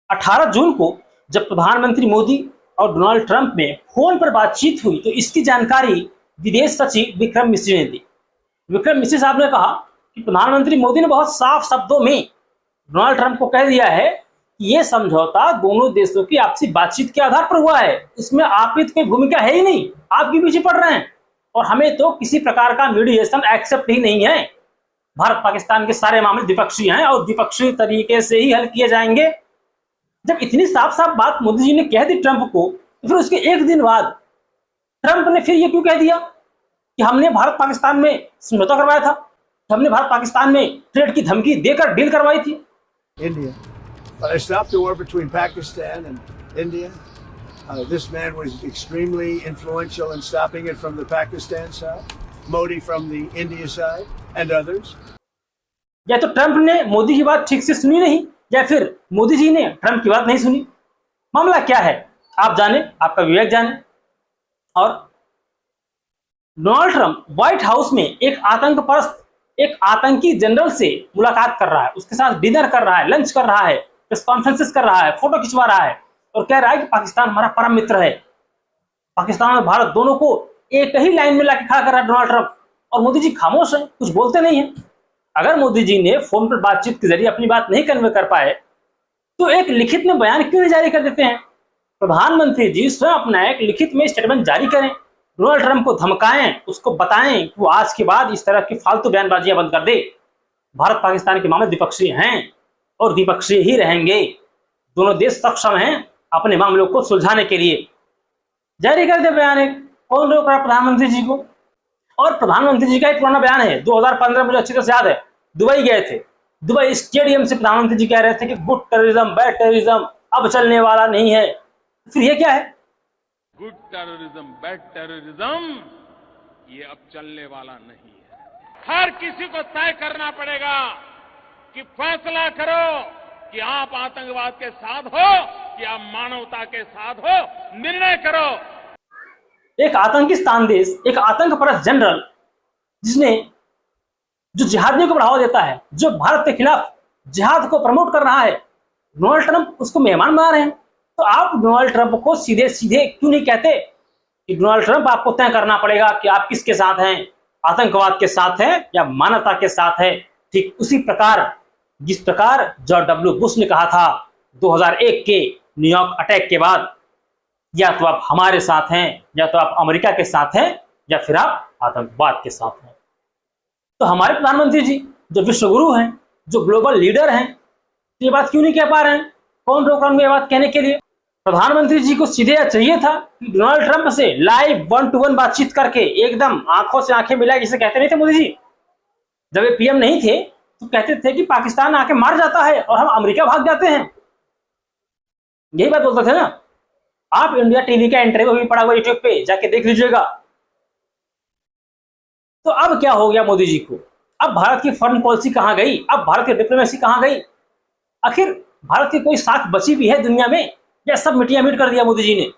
18 जून को जब प्रधानमंत्री मोदी और डोनाल्ड ट्रंप में फोन पर बातचीत हुई तो इसकी जानकारी विदेश सचिव विक्रम मिश्री ने दी। विक्रम मिश्री साहब ने कहा कि प्रधानमंत्री मोदी ने बहुत साफ शब्दों में डोनाल्ड ट्रंप को कह दिया है कि यह समझौता दोनों देशों की आपसी बातचीत के आधार पर हुआ है, इसमें आपकी तो कोई भूमिका है ही नहीं, आप भी पीछे पड़ रहे हैं और हमें तो किसी प्रकार का मीडिएशन एक्सेप्ट ही नहीं है। भारत पाकिस्तान के सारे मामले द्विपक्षीय हैं और द्विपक्षीय तरीके से ही हल किए जाएंगे। जब इतनी साफ साफ बात मोदी जी ने कह दी ट्रंप को, तो फिर उसके एक दिन बाद ट्रंप ने फिर ये क्यों कह दिया कि हमने भारत पाकिस्तान में समझौता करवाया था, हमने भारत पाकिस्तान में ट्रेड की धमकी देकर डील करवाई थी। India. I stopped the war between Pakistan and India. This man was extremely influential in stopping it from the Pakistan side, Modi from the India side, and others. या तो ट्रंप ने मोदी की बात ठीक से सुनी नहीं या फिर मोदी जी ने ट्रंप की बात नहीं सुनी। मामला क्या है आप जाने, आपका विवेक जाने। और डोनाल्ड ट्रंप व्हाइट हाउस में एक आतंकी जनरल से मुलाकात कर रहा है, उसके साथ डिनर कर रहा है, लंच कर रहा है, प्रेस कॉन्फ्रेंसेस कर रहा है, फोटो खिंचवा रहा है और कह रहा है कि पाकिस्तान हमारा परम मित्र है। पाकिस्तान और भारत दोनों को एक ही लाइन में लाके खड़ा कर रहा है डोनाल्ड ट्रंप और मोदी जी खामोश है, कुछ बोलते नहीं है। अगर मोदी जी ने फोन पर बातचीत के जरिए अपनी बात नहीं कन्वे कर पाए तो एक लिखित में बयान क्यों नहीं जारी कर देते हैं? प्रधानमंत्री जी स्वयं अपना एक लिखित में स्टेटमेंट जारी करें, डोनाल्ड ट्रंप को धमकाएं, उसको बताएं कि वो आज के बाद इस तरह की फालतू बयानबाजियां बंद कर दे। भारत पाकिस्तान के मामले द्विपक्षीय हैं और द्विपक्षीय ही रहेंगे। दोनों देश सक्षम हैं अपने मामलों को सुलझाने के लिए। जारी कर दे बयान एक, कौन रोक रहा प्रधानमंत्री जी को? और प्रधानमंत्री जी का एक पुराना बयान है 2015, मुझे अच्छी तरह से याद है, दुबई गए थे, दुबई स्टेडियम से प्रधानमंत्री जी कह रहे थे कि गुड टेररिज्म बैड टेररिज्म अब चलने वाला नहीं है। फिर ये क्या है? गुड टेररिज्म बैड टेररिज्म ये अब चलने वाला नहीं है। हर किसी को तय करना पड़ेगा कि फैसला करो कि आप आतंकवाद के साथ हो कि आप मानवता के साथ हो, निर्णय करो। एक आतंकिस्तान देश, एक आतंकपरस्त जनरल जिसने जो जिहादियों को बढ़ावा देता है, जो भारत के खिलाफ जिहाद को प्रमोट कर रहा है, डोनाल्ड ट्रंप उसको मेहमान बना रहे हैं। तो आप डोनाल्ड ट्रंप को सीधे सीधे क्यों नहीं कहते कि डोनाल्ड ट्रंप आपको तय करना पड़ेगा कि आप किसके साथ हैं, आतंकवाद के साथ हैं या मानवता के साथ हैं? ठीक उसी प्रकार जिस प्रकार जॉर्ज डब्ल्यू बुश ने कहा था 2001 के न्यूयॉर्क अटैक के बाद, या तो आप हमारे साथ हैं, या तो आप अमेरिका के साथ हैं, या फिर आप आतंकवाद के साथ हैं। तो हमारे प्रधानमंत्री जी जो विश्वगुरु हैं, जो ग्लोबल लीडर हैं, ये बात क्यों नहीं कह पा रहे हैं? कौन रोक रहा है ये बात कहने के लिए? प्रधानमंत्री जी को सीधे चाहिए था कि डोनाल्ड ट्रंप से लाइव 1-to-1 बातचीत करके एकदम आंखों से आंखें मिलाए, जिसे कहते नहीं थे मोदी जी जब ये पीएम नहीं थे तो कहते थे कि पाकिस्तान आके मार जाता है और हम अमेरिका भाग जाते हैं, यही बात बोलते थे ना। आप इंडिया टीवी का इंटरव्यू भी पड़ा हुआ यूट्यूब पे जाके देख लीजिएगा। तो अब क्या हो गया मोदी जी को? अब भारत की फॉरेन पॉलिसी कहां गई? अब भारत की डिप्लोमेसी कहां गई? आखिर भारत की कोई साख बची भी है दुनिया में या सब मिटिया मिट कर दिया मोदी जी ने?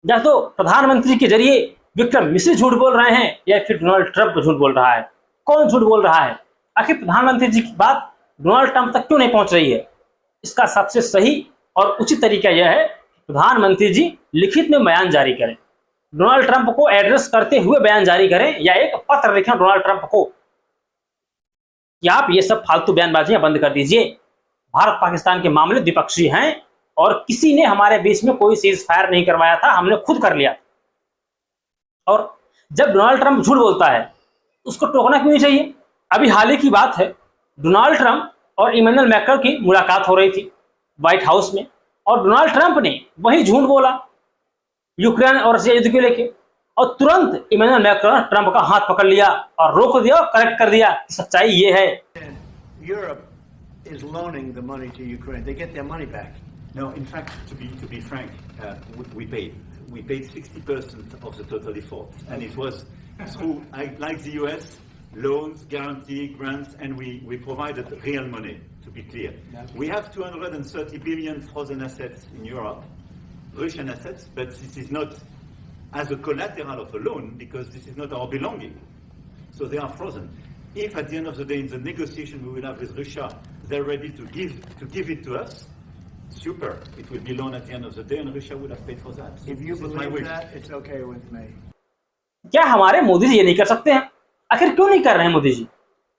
या तो प्रधानमंत्री के जरिए विक्रम मिश्री झूठ बोल रहे हैं या फिर डोनाल्ड ट्रंप झूठ बोल रहा है? कौन झूठ बोल रहा है? आखिर प्रधानमंत्री जी की बात डोनाल्ड ट्रंप तक क्यों नहीं पहुंच रही है? इसका सबसे सही और उचित तरीका यह है प्रधानमंत्री जी लिखित में बयान जारी करें, डोनाल्ड ट्रंप को एड्रेस करते हुए बयान जारी करें या एक पत्र लिखें डोनाल्ड ट्रंप को कि आप ये सब फालतू बयानबाजियां बंद कर दीजिए। भारत पाकिस्तान के मामले द्विपक्षीय हैं और किसी ने हमारे बीच में कोई सीज फायर नहीं करवाया था, हमने खुद कर लिया। और जब डोनाल्ड ट्रंप झूठ बोलता है उसको टोकना क्यों नहीं चाहिए? अभी हाल ही की बात है, डोनाल्ड ट्रंप और इमैनुअल मैक्रोन की मुलाकात हो रही थी व्हाइट हाउस में और डोनाल्ड ट्रंप ने वही झूठ बोला यूक्रेन और रशिया युद्ध को लेके और तुरंत इमैनुअल मैक्रोन ट्रंप का हाथ पकड़ लिया और रोक दिया और करेक्ट कर दिया कि सच्चाई ये है। Europe is loaning the money to Ukraine. They get their money back. No, in fact, to be frank, we paid 60% of the total effort, and it was through, like the US, loans, guarantee, grants, and we provided real money. To be clear, we have 230 billion frozen assets in Europe, Russian assets, but this is not as a collateral of a loan because this is not our belonging. So they are frozen. If at the end of the day in the negotiation we will have with Russia, they're ready to give it to us, super. It will be loan at the end of the day, and Russia would have paid for that. If you This is my believe wish. that, it's okay with me. क्या हमारे मोदी जी ये नहीं कर सकते हैं? आखिर क्यों नहीं कर रहे हैं मोदी जी?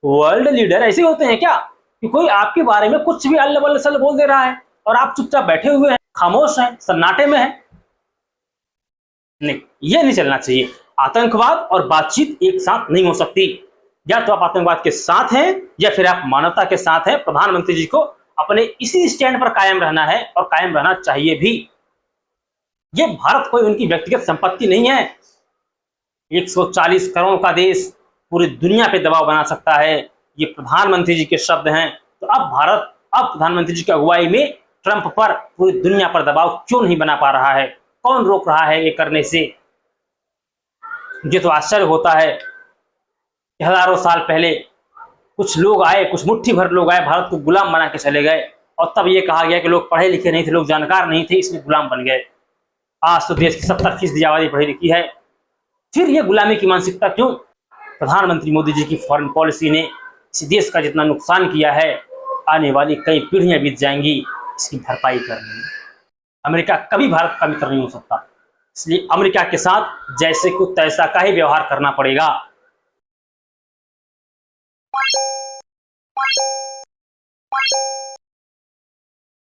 वर्ल्ड लीडर ऐसे होते हैं क्या कि कोई आपके बारे में कुछ भी अल्ल बल्ल सल्ल बोल दे रहा है और आप चुपचाप बैठे हुए हैं, खामोश हैं, सन्नाटे में हैं? नहीं, ये नहीं चलना चाहिए। आतंकवाद और बातचीत एक साथ नहीं हो सकती। या तो आप आतंकवाद के साथ हैं या फिर आप मानवता के साथ हैं। प्रधानमंत्री जी को अपने इसी स्टैंड पर कायम रहना है और कायम रहना चाहिए भी। ये भारत कोई उनकी व्यक्तिगत संपत्ति नहीं है। 140 करोड़ का देश पूरी दुनिया पे दबाव बना सकता है, ये प्रधानमंत्री जी के शब्द हैं। तो अब भारत प्रधानमंत्री जी की अगुवाई में ट्रंप पर पूरी दुनिया पर दबाव क्यों नहीं बना पा रहा है? कौन रोक रहा है ये करने से? मुझे तो आश्चर्य होता है कि हजारों साल पहले कुछ लोग आए, कुछ मुट्ठी भर लोग आए, भारत को गुलाम बना के चले गए और तब ये कहा गया कि लोग पढ़े लिखे नहीं थे, लोग जानकार नहीं थे, इसलिए गुलाम बन गए। आज तो देश की 70% आबादी पढ़ी लिखी है, फिर ये गुलामी की मानसिकता क्यों? प्रधानमंत्री मोदी जी की फॉरेन पॉलिसी ने इस देश का जितना नुकसान किया है, आने वाली कई पीढ़ियां बीत जाएंगी इसकी भरपाई करने में। अमेरिका कभी भारत का मित्र नहीं हो सकता, इसलिए अमेरिका के साथ जैसे को तैसा का ही व्यवहार करना पड़ेगा।